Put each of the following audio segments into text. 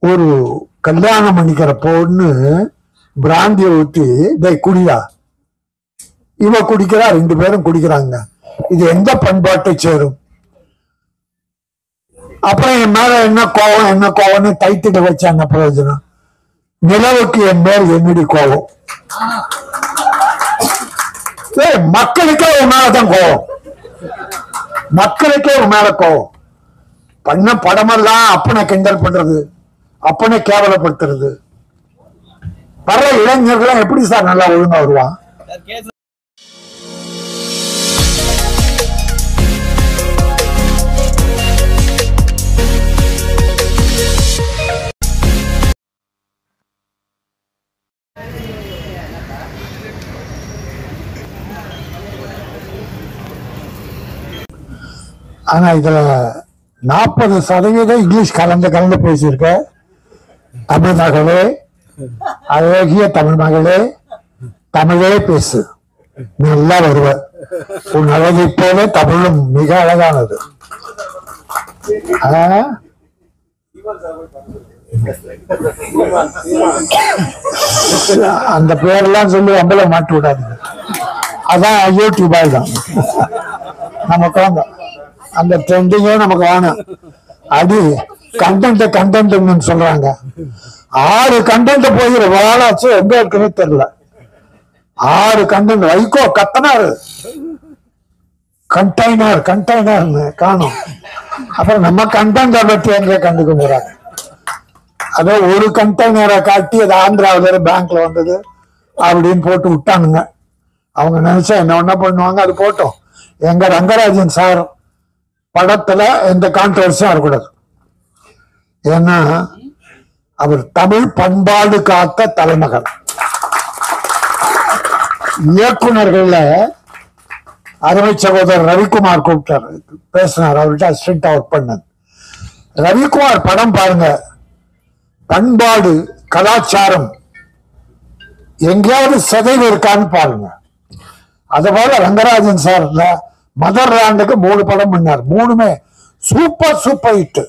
ஒரு கல்யாணம் பண்ணிக்கிற பொண்ணு பிராந்திய ஊத்தி குடியா, இவ குடிக்கிறா, 2 பேரும் குடிக்கிறாங்க. இது எந்த பண்பாட்டை சேரும்? அப்புறம் என் மேல என்ன கோவம்னு டைட்டில் வச்சாங்க. பிரயோஜனம், நிலவுக்கு என் மேல் என்னடி கோவம்? மக்களுக்கே உன் மேலதான் கோவம், மக்களுக்கே உன் மேல கோவம். பண்ண படமெல்லாம் அப்பனை கிண்டல் பண்றது, அப்பனை கேவலப்படுத்துறது. வர்ற இளைஞர்கள் எப்படி சார் நல்லா ஒழுங்கா வருவான்? ஆனா இதுல 40% இங்கிலீஷ் கலந்து பேசியிருக்க. தமிழ் மகளே, அழகிய தமிழ் மகளே, தமிழே பேசு, நல்லா வருவ. உன் அழகை போல தமிழும் மிக அழகானது. அந்த பேரெல்லாம் சொல்லி அம்பல மாட்டி விடாது. அதான் யூடியூப் தான் நமக்கு வாங்க. அந்த ட்ரெண்டிங்கே நமக்கு வேணும். அது கண்டென்ட் சொல்றாங்க. 6 கண்டென்ட் போகிற வாழாச்சு எங்க இருக்குன்னு தெரியல. 6 கண்டென்ட். வைகோ கத்தனாரு கண்டெய்னர் காணும். அப்புறம் நம்ம கண்டென்ட் பத்தி எங்க கண்டுக்க போறாங்க. அதோ ஒரு கண்டெய்னரை காட்டி அது ஆந்திராவில பேங்க்ல வந்தது அப்படின்னு போட்டு விட்டானுங்க. அவங்க நினைச்சா என்ன பண்ணுவாங்க, அது போட்டோம். எங்க ரங்கராஜன் சார் படத்துல எந்த கான்ட்ரவர்சியும் வரக்கூடாது. ஏன்னா அவர் தமிழ் பண்பாடு காத்த தலைமகன். இயக்குநர்கள்ல அருமை சகோதரர் ரவிக்குமார் கூப்பிட்டார், பேசினார். அவர்கிட்ட அசிஸ்டன்டா ஒர்க் பண்ண ரவிக்குமார் படம் பாருங்க. பண்பாடு கலாச்சாரம் எங்கேயாவது சிதைவு இருக்கான்னு பாருங்க. அதுபோல ரங்கராஜன் சார் மதர் லேண்டுக்கு 3 படம் பண்ணார். 3மே சூப்பர் ஹிட்.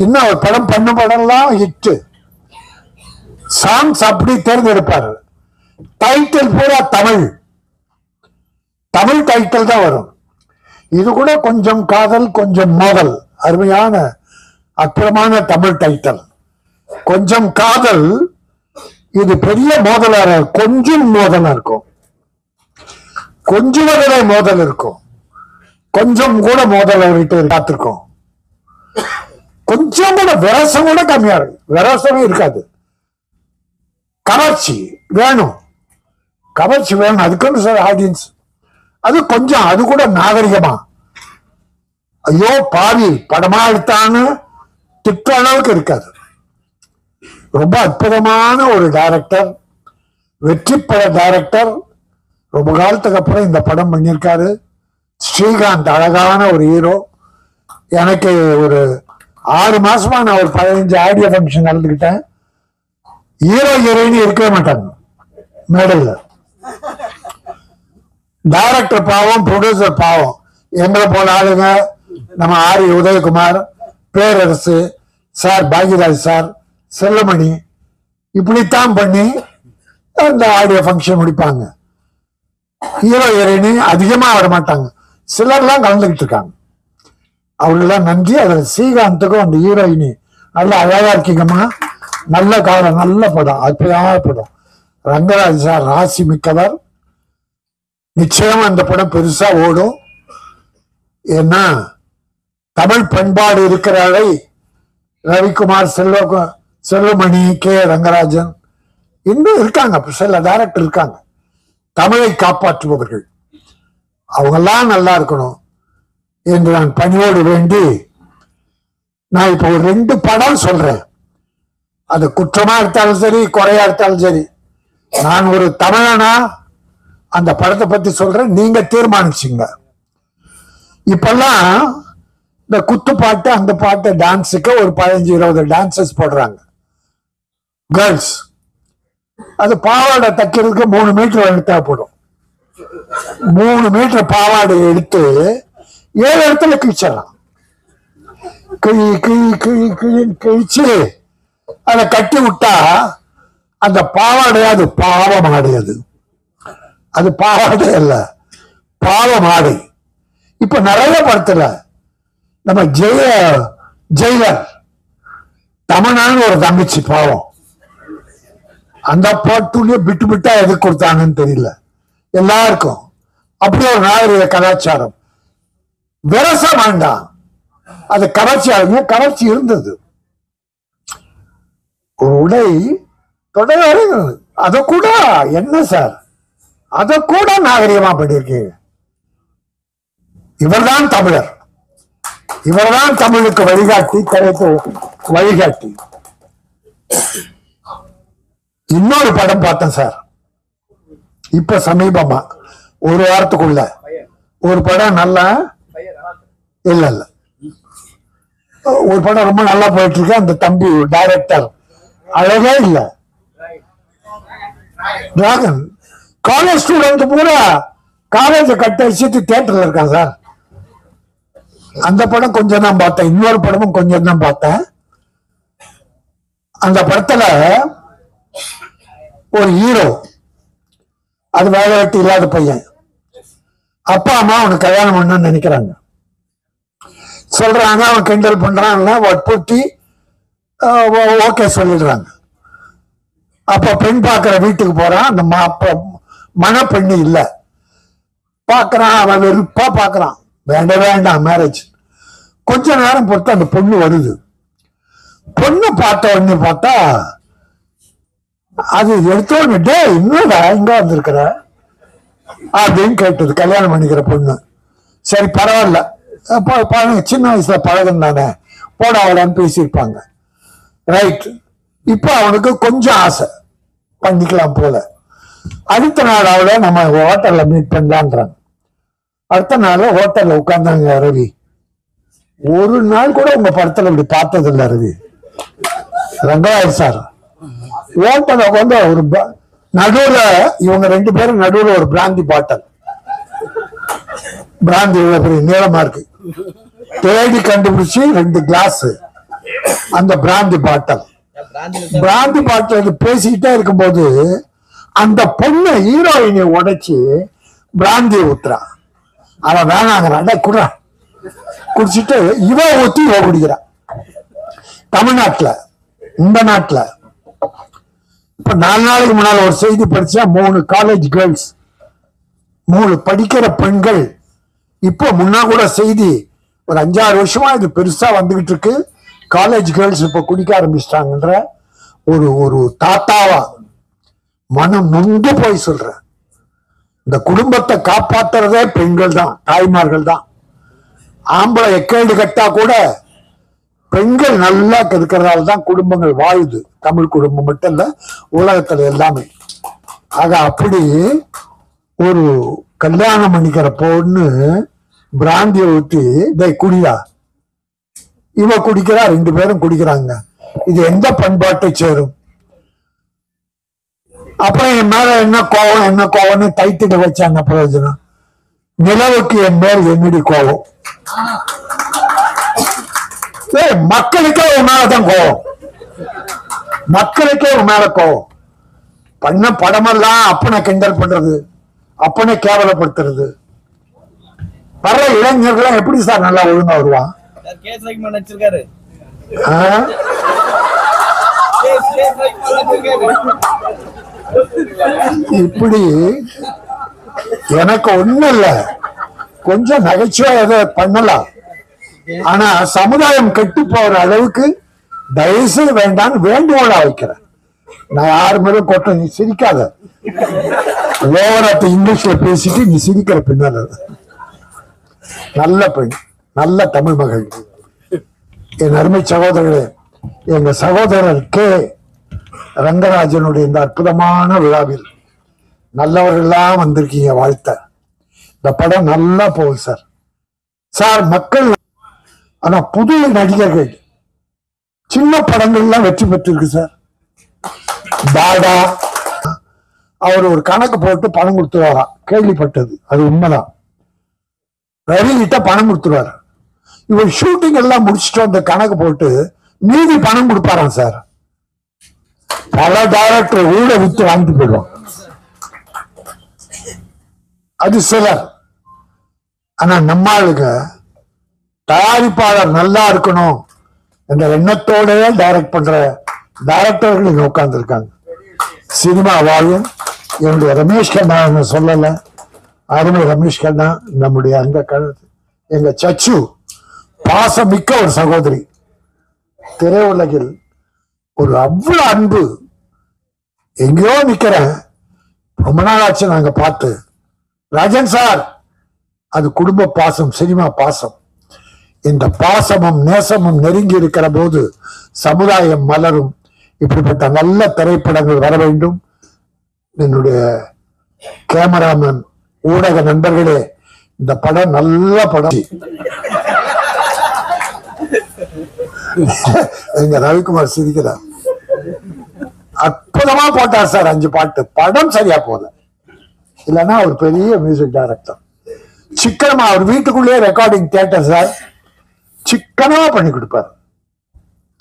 இன்னும் அவர் பண்ண படம்லாம் ஹிட். சாங்ஸ் அப்படி தேர்ந்தெடுப்பார். டைட்டில் பூரா தமிழ் டைட்டில் தான் வரும். இது கூட கொஞ்சம் காதல் கொஞ்சம் மோதல், அருமையான அற்புதமான தமிழ் டைட்டில். கொஞ்சம் காதல், இது பெரிய மோதலாக, கொஞ்சம் மோதலா இருக்கும், கொஞ்சம் மோதல் இருக்கும், கொஞ்சம் கூட மோதல் அவர்கிட்ட பார்த்திருக்கோம். கொஞ்சம் கூட விரசம் கூட கம்மியா இருக்கு, விரசமே இருக்காது. கவர்ச்சி வேணும், அதுக்குன்னு சார் ஆடியன்ஸ். அது கொஞ்சம், அது கூட நாகரிகமா, ஐயோ பாவி படமா எடுத்தான்னு திட்ட அளவுக்கு இருக்காது. ரொம்ப அற்புதமான ஒரு டைரக்டர், வெற்றி பெற டைரக்டர். ரொம்ப காலத்துக்கு அப்புறம் இந்த படம் பண்ணியிருக்காரு. ஸ்ரீகாந்த் அழகான ஒரு ஹீரோ. எனக்கு ஒரு 6 மாசமா நான் ஒரு 15 ஆடியோ ஃபங்க்ஷன் நடந்துக்கிட்டேன். ஹீரோ ஹீரோயின் இருக்கவே மாட்டாங்க மேடையில். டைரக்டர் பாவம், ப்ரொடியூசர் பாவம். எங்களை போல ஆளுங்க, நம்ம ஆரி உதயகுமார், பேரரசு சார், பாக்யராஜ் சார், செல்லமணி, இப்படித்தான் பண்ணி அந்த ஆடியோ ஃபங்க்ஷன் முடிப்பாங்க. ஹீரோ ஹீரோயின் அதிகமா வர மாட்டாங்க, சிலர்லாம் கலந்துகிட்டு இருக்காங்க. அவங்களெல்லாம் நன்றி. அதில் ஸ்ரீகாந்துக்கும் அந்த ஹீரோயினி நல்லா அழகா இருக்கீங்கம்மா, நல்ல காலம், நல்ல படம், அற்புதமான படம். ரங்கராஜ் சார் ராசி மிக்கவர். நிச்சயமா அந்த படம் பெருசா ஓடும். ஏன்னா தமிழ் பண்பாடு இருக்கிறாரை ரவிக்குமார், செல்வமணி, கே ரங்கராஜன், இன்னும் இருக்காங்க, சில டைரக்டர் இருக்காங்க, தமிழை காப்பாற்றுபவர்கள். அவங்கெல்லாம் நல்லா இருக்கணும் என்று நான் பணியோடு வேண்டி, நான் இப்போ ஒரு 2 படம் சொல்றேன். அது குற்றமா எடுத்தாலும் சரி, குறையா எடுத்தாலும் சரி, நான் ஒரு தமிழனா அந்த படத்தை பத்தி சொல்றேன், நீங்க தீர்மானிச்சுங்க. இப்பெல்லாம் இந்த குத்து பாட்டு, அந்த பாட்டு டான்ஸுக்கு ஒரு 15-20 டான்சஸ் போடுறாங்க, கேர்ள்ஸ். அது பாவாடை தைக்கிறதுக்கு 3 மீட்டர் எடுத்தா போடும். 3 மீட்டர் பாவாடை எடுத்து 7 இடத்துல கிழிச்சிடலாம். கிழிச்சு அதை கட்டி விட்டா அந்த பாவாடை அது பாவமாடை, அது பாவாடை அல்ல, பாவமாடை. இப்ப நிறைய படத்துல நம்ம ஜெயிலர் தமிழ்நாடு ஒரு தங்கச்சி பாவம், அந்த பாட்டுலயே விட்டு விட்டா எதுக்கு கொடுத்தாங்கன்னு தெரியல எல்லாருக்கும். அப்படி ஒரு நாகரிக கலாச்சாரம் விரச வேண்டாம், அது கவர்ச்சி இருந்தது. ஒரு உடை தொடர் அத கூட என்ன சார், அத கூட நாகரிகமா பண்ணிருக்கீங்க. இவர்தான் தமிழர், இவர்தான் தமிழுக்கு வழிகாட்டி, கரைத்து வழிகாட்டி. இன்னொரு படம் பார்த்தேன் சார் இப்ப சமீபமா, ஒரு வாரத்துக்குள்ள ஒரு படம். நல்லா இல்ல ஒரு படம் ரொம்ப நல்லா போயிட்டு இருக்கு. அந்த தம்பி டைரக்டர் அழகே இல்ல, டிராகன். காலேஜ் ஸ்டூடெண்ட் பூரா காலேஜ் கட்ட வச்சுட்டு தியேட்டர்ல இருக்கான் சார். அந்த படம் கொஞ்சம் தான் பார்த்தேன், இன்னொரு படமும் கொஞ்சம் தான் பார்த்தேன். அந்த படத்துல ஒரு ஹீரோ, அது வேலை வெட்டி இல்லாத பையன், அப்பா அம்மா அவனுக்கு கல்யாணம் பண்ணு நினைக்கிறாங்க, சொல்றாங்க. அவன் கிண்டல் பண்றான், வற்புறுத்தி ஓகே சொல்லிடுறாங்க. அப்ப பெண் பார்க்கிற வீட்டுக்கு போறான். அந்த மணப்பெண்ணு இல்ல, பாக்குறான். அவன் வெறுப்பா பாக்குறான், வேண்டாம் மேரேஜ். கொஞ்ச நேரம் பொறுத்து அந்த பொண்ணு வருது. பொண்ணு பார்த்த உடனே பார்த்தா அது எடுத்த உடனே, டே இன்னும்டா இங்க வந்திருக்கிற அப்படின்னு கேட்டது. கல்யாணம் பண்ணிக்கிற பொண்ணு. சரி பரவாயில்ல, சின்ன வயசுல பழகம் தானே, போடாவடான்னு பேசியிருப்பாங்க. ரைட். இப்ப அவனுக்கு கொஞ்சம் ஆசை, பண்ணிக்கலாம் போல. அடுத்த நாள் அவளை நம்ம ஹோட்டல்ல மீட் பண்ணலான்றாங்க. அடுத்த நாள் ஹோட்டல்ல உட்கார்ந்தாங்க. ரவி, ஒரு நாள் கூட உங்க படத்துல இப்படி பார்த்தது இல்ல ரவி. ரங்கராஜ் சார் ஹோட்டல்ல உட்காந்து ஒரு நடுவுல, இவங்க ரெண்டு பேரும் நடுவுல ஒரு பிராந்தி பாட்டல், பிராந்தி இவ்வளவு பெரிய நீளமா இருக்கு, தேடி கண்டுபிடிச்சு 2 கிளாஸ் அந்த பிராந்தி பாட்டல் பேசிக்கிட்டே இருக்கும்போது அந்த பொண்ணு ஹீரோயினை உடைச்சு பிராந்தியை ஊத்துறான். அவன் வேணாங்கிறான், குடுறா குடிச்சிட்டு இவ ஊத்தி இவ குடிக்கிறான். தமிழ்நாட்டுல, இந்த நாட்டுல இப்ப 4 நாளைக்கு முன்னால ஒரு செய்தி படிச்சா, 3 காலேஜ் கேர்ள்ஸ், 3 படிக்கிற பெண்கள். இப்போ முன்னா கூட செய்தி, ஒரு 5-6 வருஷமா இது பெருசா வந்துகிட்டு இருக்கு. காலேஜ் கேர்ள்ஸ் இப்ப குடிக்க ஆரம்பிச்சிட்டாங்கன்ற ஒரு தாத்தாவா மனம் நொந்து போய் சொல்றேன். இந்த குடும்பத்தை காப்பாத்துறதே பெண்கள் தான், தாய்மார்கள் தான். ஆம்பளை எக்கேடு கட்டா கூட பெண்கள் நல்லா இருக்கிறதால தான் குடும்பங்கள் வாழுது. தமிழ் குடும்பம் மட்டும் இல்ல, உலகத்துல எல்லாமே. ஆக அப்படி ஒரு கல்யாணம் பண்ணிக்கிற பொண்ணு பிராந்திய ஊத்தி, குடியா, இவ குடிக்கிறா, 2 பேரும் குடிக்கிறாங்க. இது எந்த பண்பாட்டை சேரும்? அப்புறம் என் மேல என்ன கோவம்னு தைத்திட வச்சாங்க. பிரயோஜனம், நிலவுக்கு என் மேல் என்னடி கோவம்? மக்களுக்கே ஒரு மேலதான் கோவம், மக்களுக்கே ஒரு மேல கோவம். பண்ண படமெல்லாம் அப்பனை கிண்டல் பண்றது, அப்பனை கேவலப்படுத்துறது. வர்ற இளைஞர்கள் எப்படி சார் நல்லா ஒழுங்கா வருவான்? இப்படி எனக்கு ஒண்ணும் இல்ல, கொஞ்சம் நகைச்சுவை எதை பண்ணலாம். ஆனா சமுதாயம் கெட்டு போற அளவுக்கு தயவுசெய்து வேண்டான்னு வேண்டுகோளா வைக்கிறேன். நான் யாரு மேலும் கொட்ட, நீ சிரிக்காத, ஓவராத்து இங்கிலீஷ்ல பேசிட்டு நீ சிரிக்கிற பின்னால. நல்ல பெண், நல்ல தமிழ் மகள், என் அருமை சகோதரர்களே, எங்க சகோதரர் கே ரங்கராஜனுடைய இந்த அற்புதமான விழாவில் நல்லவர்கள்லாம் வந்திருக்கீங்க, வாழ்த்த. இந்த படம் நல்லா போகுது சார். சார் மக்கள், ஆனா புது நடிகர்கள் சின்ன படங்கள்லாம் வெற்றி பெற்றிருக்கு சார். பாடா அவர் ஒரு கணக்கு போட்டு பணம் கொடுத்துருவாராம், கேள்விப்பட்டது, அது உண்மைதான். ரவி கிட்ட பணம் கொடுத்துருவாரு. இவர் ஷூட்டிங் எல்லாம் முடிச்சுட்டு அந்த கணக்கு போட்டு மீதி பணம் கொடுப்பாராம் சார். பல டைரக்டர் ஊட வித்து வாங்கிட்டு போயிடுவோம். அது சிலர். ஆனா நம்ம ஆளுங்க தயாரிப்பாளர் நல்லா இருக்கணும் என்ற எண்ணத்தோட டைரக்ட் பண்ற டைரக்டர்கள் இங்க உட்கார்ந்து இருக்காங்க. சினிமா வாயும் என்னுடைய ரமேஷ் கண்ணா சொல்லல, அருமை ரமேஷ் கண்ணா நம்முடைய அந்த எங்க சச்சு பாசமிக்க ஒரு சகோதரி. திரையுலகில் ஒரு அவ்வளவு அன்பு. எங்கேயோ நிக்கிறேன், ரொம்ப நாள் ஆச்சு நாங்க பார்த்து. ராஜன் சார், அது குடும்ப பாசம், சினிமா பாசம். இந்த பாசமும் நேசமும் நெருங்கி இருக்கிற போது சமுதாயம் மலரும். இப்படிப்பட்ட நல்ல திரைப்படங்கள் வர வேண்டும். என்னுடைய கேமராமேன், ஊடக நண்பர்களே, இந்த படம் நல்ல படம். எங்க ரவிக்குமார் சிரிக்கிறார். அற்புதமா போட்டார் சார் 5 பாட்டு. படம் சரியா போல, இல்லைன்னா ஒரு பெரிய மியூசிக் டைரக்டர். சிக்கனமா அவர் வீட்டுக்குள்ளேயே ரெக்கார்டிங் தியேட்டர் சார், சிக்கனமா பண்ணி கொடுப்பார்.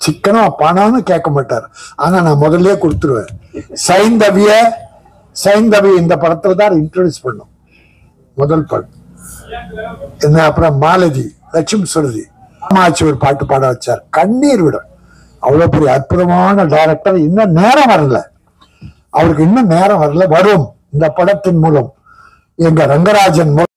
சிக்கனமா பணம்னு கேட்க மாட்டார். ஆனா நான் முதல்ல கொடுத்துருவேன். சைந்தவி இந்த படத்துல தான் இன்ட்ரோடியூஸ் பண்ணும், முதல் படம் என்ன. அப்புறம் மாலதி, லட்சுமி சுருதி, ஆமாச்சு ஒரு பாட்டு பாட வச்சார், கண்ணீர் விடும். அவ்வளவு பெரிய அற்புதமான டைரக்டர். இன்னும் நேரம் வரல அவருக்கு, இன்னும் நேரம் வரல, வரும் இந்த படத்தின் மூலம். எங்க ரங்கராஜன்